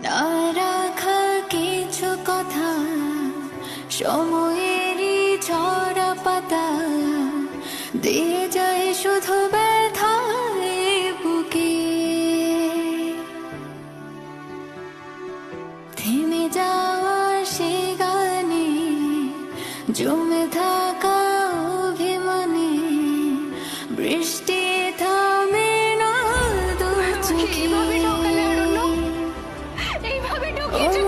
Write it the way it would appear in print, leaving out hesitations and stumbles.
না রাখা কিছু কথা, সময়েরই ঝরা পাতা দিয়ে যায় শুধু ব্যথায় বুকে। থেমে যাওয়া সে গানে জমে থাকা অভিমানে বৃষ্টি থামে না দু চোখে। এইভাবে ঢোকালে